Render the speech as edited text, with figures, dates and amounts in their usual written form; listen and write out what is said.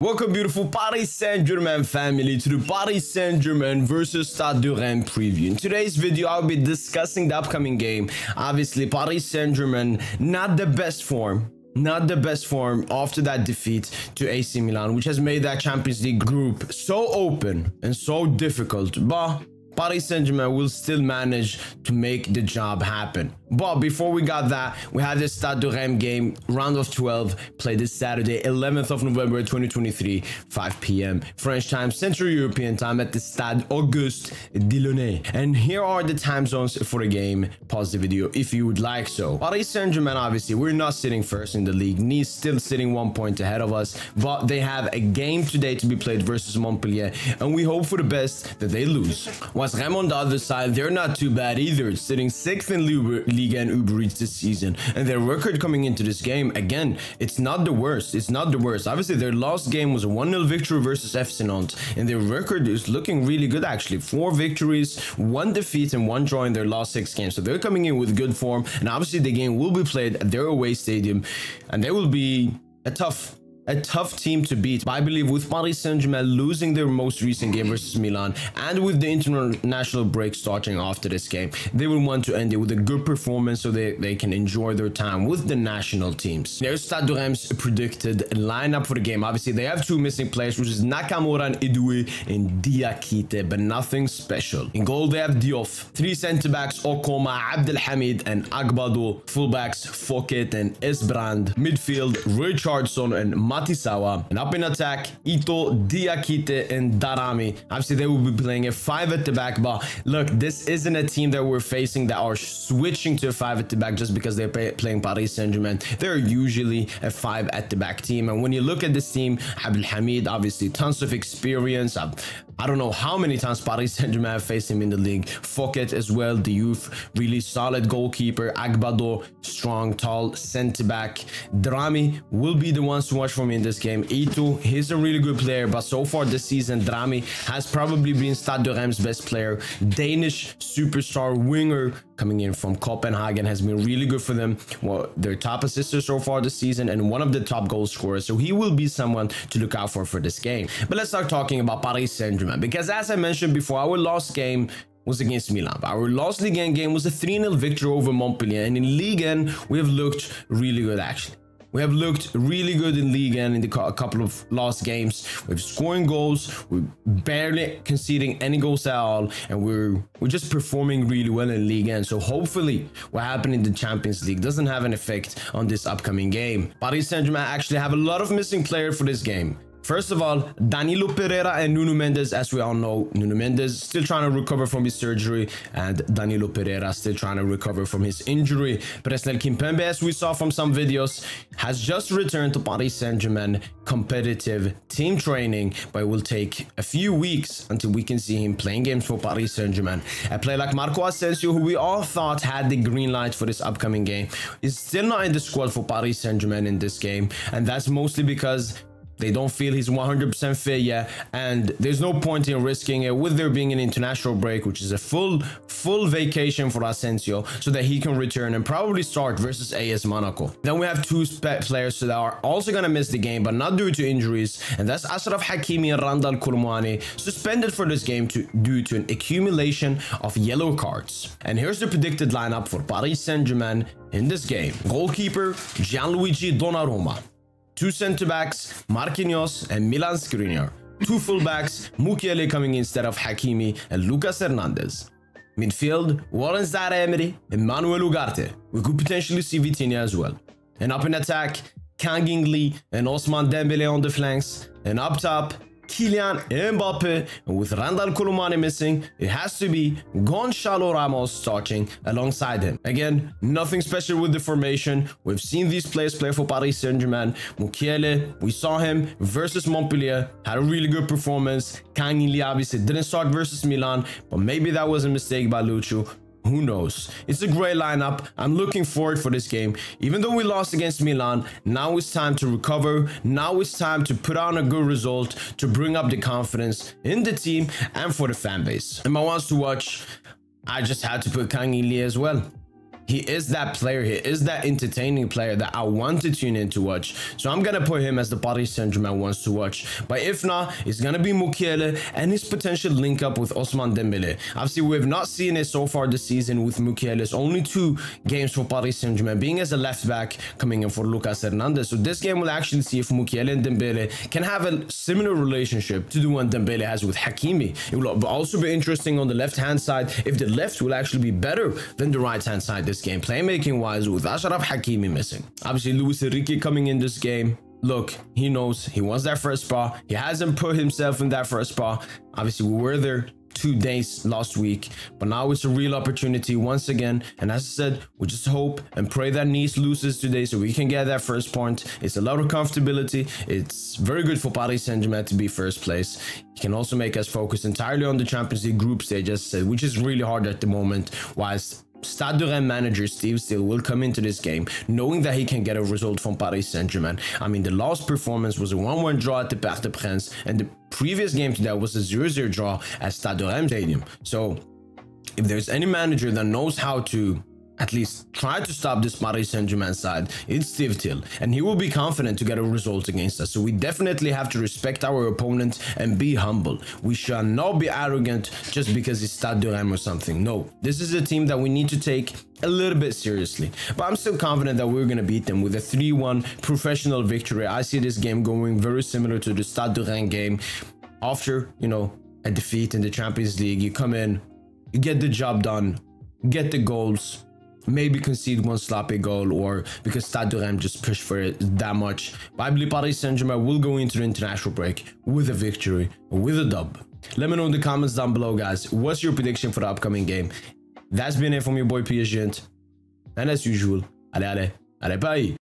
Welcome, beautiful Paris Saint-Germain family, to the Paris Saint-Germain versus Stade de Reims preview. In today's video, I'll be discussing the upcoming game. Obviously, Paris Saint-Germain, not the best form after that defeat to AC Milan, which has made that Champions League group so open and so difficult. But Paris Saint-Germain will still manage to make the job happen. But before we got that, we had the Stade de Reims game, round of 12, played this Saturday, 11th of November 2023, 5 p.m. French time, Central European time at the Stade Auguste Delaunay. And here are the time zones for the game. Pause the video if you would like so. Paris Saint-Germain, obviously, we're not sitting first in the league. Nice still sitting 1 point ahead of us, but they have a game today to be played versus Montpellier, and we hope for the best that they lose. Whilst Reims on the other side, they're not too bad either, sitting 6th in Ligue and Ubder this season, and their record coming into this game, again, it's not the worst. Obviously, their last game was a 1-0 victory versus FC Nantes, and their record is looking really good actually. 4 victories, 1 defeat, and 1 draw in their last 6 games, so they're coming in with good form. And obviously the game will be played at their away stadium, and they will be a tough team to beat. But I believe with Paris Saint-Germain losing their most recent game versus Milan, and with the international break starting after this game, they will want to end it with a good performance so they can enjoy their time with the national teams. There's Stade de Reims predicted lineup for the game. Obviously, they have 2 missing players, which is Nakamura and Idoué and Diakite, but nothing special. In goal, they have Diouf. 3 center-backs, Okoma, Abdelhamid, and Agbado. Fullbacks, Fouquet and Esbrand. Midfield, Richardson and Matisawa. And up in attack, Ito, Diakite, and Darami. Obviously, they will be playing a 5 at the back, but look, this isn't a team that we're facing that are switching to a 5 at the back just because they're playing Paris Saint-Germain. They're usually a 5 at the back team. And when you look at this team, Abdelhamid, obviously, tons of experience. I don't know how many times Paris Saint-Germain have faced him in the league. Fouquet as well, the youth, really solid goalkeeper. Agbado, strong, tall, center-back. Darami will be the ones to watch for me in this game. Ito, he's a really good player, but so far this season, Darami has probably been Stade de Reims' best player. Danish superstar winger coming in from Copenhagen has been really good for them. Well, their top assister so far this season and one of the top goal scorers, so he will be someone to look out for this game. But let's start talking about Paris Saint-Germain, because as I mentioned before, our last game was against Milan. Our last Ligue 1 game was a 3-0 victory over Montpellier, and in Ligue 1 we have looked really good actually. We have looked really good in Ligue 1 in a couple of last games. We're scoring goals, we're barely conceding any goals at all, and we're just performing really well in Ligue 1. So hopefully what happened in the Champions League doesn't have an effect on this upcoming game. Paris Saint-Germain actually have a lot of missing players for this game. First of all, Danilo Pereira and Nuno Mendes. As we all know, Nuno Mendes still trying to recover from his surgery, and Danilo Pereira still trying to recover from his injury. Presnel Kimpembe, as we saw from some videos, has just returned to Paris Saint-Germain competitive team training, but it will take a few weeks until we can see him playing games for Paris Saint-Germain. A player like Marco Asensio, who we all thought had the green light for this upcoming game, is still not in the squad for Paris Saint-Germain in this game, and that's mostly because they don't feel he's 100% fit yet, and there's no point in risking it with there being an international break, which is a full vacation for Asensio, so that he can return and probably start versus AS Monaco. Then we have 2 players that are also going to miss the game, but not due to injuries, and that's Ashraf Hakimi and Randal Kolomouani, suspended for this game due to an accumulation of yellow cards. And here's the predicted lineup for Paris Saint-Germain in this game. Goalkeeper, Gianluigi Donnarumma. 2 center-backs, Marquinhos and Milan Skriniar. 2 fullbacks, Mukiele coming instead of Hakimi and Lucas Hernandez. Midfield, Warren Zaire-Emery and Manuel Ugarte. We could potentially see Vitinha as well. And up in attack, Kang In-lee and Ousmane Dembele on the flanks. And up top, Kylian Mbappe, and with Randal Kolomouani missing, it has to be Gonçalo Ramos starting alongside him. Again, nothing special with the formation. We've seen these players play for Paris Saint-Germain. Mukiele, we saw him versus Montpellier, had a really good performance. Kang In-lee obviously didn't start versus Milan, but maybe that was a mistake by Lucho. Who knows? It's a great lineup. I'm looking forward for this game. Even though we lost against Milan, now it's time to recover. Now it's time to put on a good result to bring up the confidence in the team and for the fan base. And my ones to watch, I just had to put Kang In-lee as well. He is that player. He is that entertaining player that I want to tune in to watch. So I'm going to put him as the Paris Saint-Germain wants to watch. But if not, it's going to be Mukiele and his potential link up with Ousmane Dembele. Obviously, we have not seen it so far this season with Mukiele. It's only 2 games for Paris Saint-Germain, being as a left back, coming in for Lucas Hernandez. So this game will actually see if Mukiele and Dembele can have a similar relationship to the one Dembele has with Hakimi. It will also be interesting on the left-hand side if the left will actually be better than the right-hand side this game, playmaking wise, with Achraf Hakimi missing. Obviously, Luis Enrique coming in this game. Look, he knows he wants that first spot. He hasn't put himself in that first spot. Obviously, we were there 2 days last week, but now it's a real opportunity once again. And as I said, we just hope and pray that Nice loses today so we can get that first point. It's a lot of comfortability. It's very good for Paris Saint-Germain to be first place. It can also make us focus entirely on the Champions League group stage, as I said, which is really hard at the moment, whilst Stade manager Steve Steele will come into this game knowing that he can get a result from Paris Saint-Germain. I mean, the last performance was a 1-1 draw at the Parc des Princes, and the previous game to that was a 0-0 draw at Stade Stadium. So if there's any manager that knows how to at least try to stop this Paris Saint-Germain side, it's Steve Steele, and he will be confident to get a result against us. So we definitely have to respect our opponent and be humble. We shall not be arrogant just because it's Stade or something. No, this is a team that we need to take a little bit seriously, but I'm still confident that we're going to beat them with a 3-1 professional victory. I see this game going very similar to the Stade de Reims game. After, you know, a defeat in the Champions League, you come in, you get the job done, get the goals, maybe concede 1 sloppy goal, or because Stade de Reims just pushed for it that much. But I believe Paris Saint-Germain will go into the international break with a victory, with a dub. Let me know in the comments down below, guys. What's your prediction for the upcoming game? That's been it from your boy PSGINT. And as usual, allez, bye.